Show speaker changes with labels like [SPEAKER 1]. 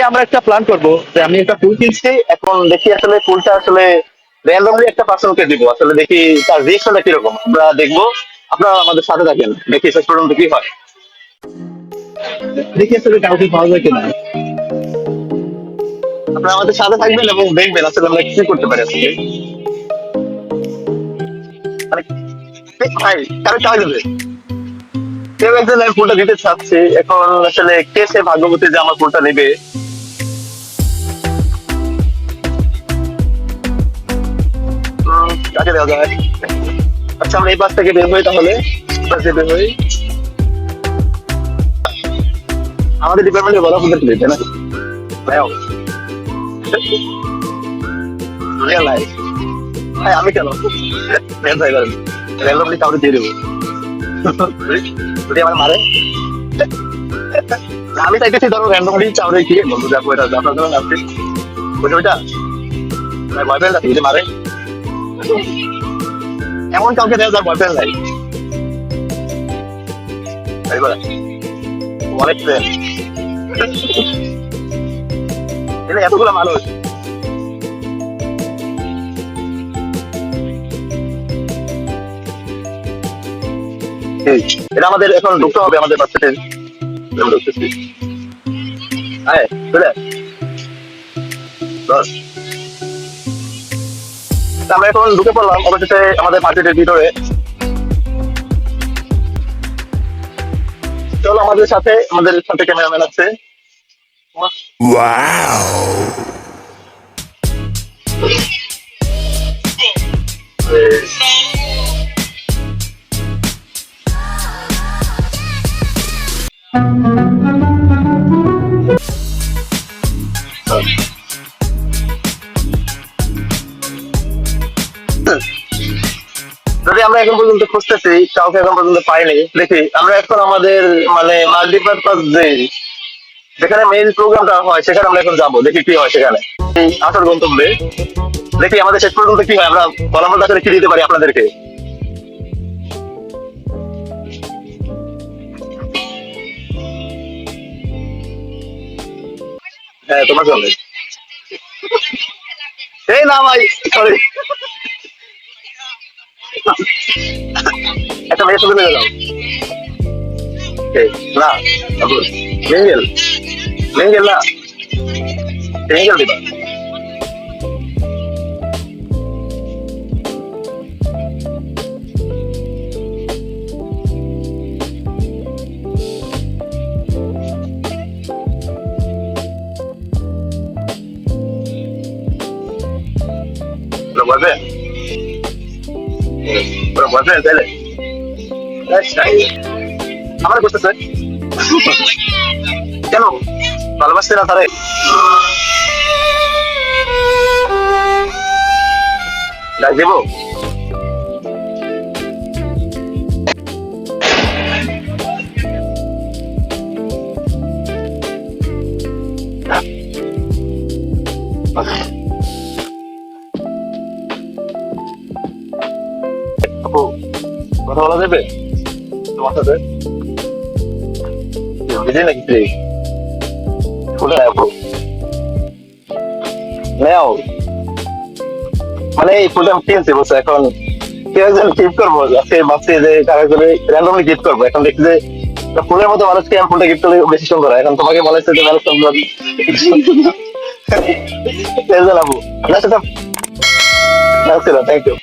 [SPEAKER 1] আমরা একটা প্ল্যান করবো যে আমি একটা ফুল কিনছি, এখন দেখি আসলে ফুলটা আসলে র্যান্ডমলি একটা পার্সনকে দিব, আসলে দেখি তার রিয়েকশনটা কিরকম আমরা দেখবো। আপনারা আমাদের সাথে থাকেন, দেখি শেষ পর্যন্ত কি হয়। দেখি আসলে কাউকে পাওয়া যায় কিনা। আপনারা আমাদের সাথে থাকবেন এবং দেখবেন আসলে আমরা কি করতে পারি আসলে। মানে ভাই, কারো চাই দেবে, কেউ একজন আমি ফুলটা দিতে চাচ্ছি, এখন আসলে কে সে ভাগ্যবতী যে আমার ফুলটা নেবে। কাকে দেওয়া যায়? আচ্ছা, আমরা এই পাশ থেকে বের হই তাহলে। এই পাশ দিয়ে বের হই। আমাদের ডিপার্টমেন্টে বলা ফুলটা দিতে না ভাইও, রিয়েল লাইফ। ভাই আমি কেন রেল ভাই করেন, র্যান্ডমলি কাউকে দিয়ে দেবো যদি আমার মারে। না, আমি চাইতেছি ধরো র্যান্ডমলি কাউরে কি বলবো, দেখো এটা আপনার জন্য আসছে বুঝে ওইটা। ভাই বয়ফ্রেন্ড আছে যদি মারে, এমন কাউকে দেওয়া যার বয়ফ্রেন্ড নাই। তাই বলে অনেক friend। এখানে এতগুলো মানুষ, এই, এটা আমাদের এখন ঢুকতে হবে আমাদের বাচ্চাদের। ঢুকতেছি, হ্যাঁ চলে আয়, ধর। তা আমরা এখন ঢুকে পড়লাম অবশেষে আমাদের মার্কেটের ভিতরে। চলো আমাদের সাথে ক্যামেরাম্যান আছে।
[SPEAKER 2] Wow.
[SPEAKER 1] যদি আমরা এখন পর্যন্ত খুঁজতেছি, কাউকে এখন পর্যন্ত পাইনি, দেখি আমরা এখন আমাদের মানে মাল্টিপারপাস যে যেখানে মেইন প্রোগ্রামটা হয় সেখানে আমরা এখন যাবো, দেখি কি হয় সেখানে এই আসল গন্তব্যে। দেখি আমাদের শেষ পর্যন্ত কি হয়, আমরা ফলাফলটা আসলে কি দিতে পারি আপনাদেরকে। হ্যাঁ তোমার জন্য। এই না ভাই, সরি, একটা মেয়ের সাথে মিলে যাও। এই, না মেঙ্গেল, মেঙ্গেল না, মেঙ্গেল দিবা। বলবে বলবেন তাহলে আমার করতেছে কেন, ভালোবাসছে না তারে। ডাক দেবো, আপু কথা বলা যাবে তোমার সাথে? বিজি নাকি তুই? ফুলে নেয় আপু, নেও। মানে এই ফুলটা আমি কিনছি বলছে, এখন কেউ একজন গিফট করবো, আজকে ভাবছি যে কারো র্যান্ডমলি গিফট করবো। এখন দেখছি যে ফুলের মতো মানুষকে আমি ফুলটা গিফট করলে বেশি সুন্দর হয়। এখন তোমাকে মনে হচ্ছে যে মানুষ সুন্দর। আপু আপনার সাথে থ্যাংক ইউ।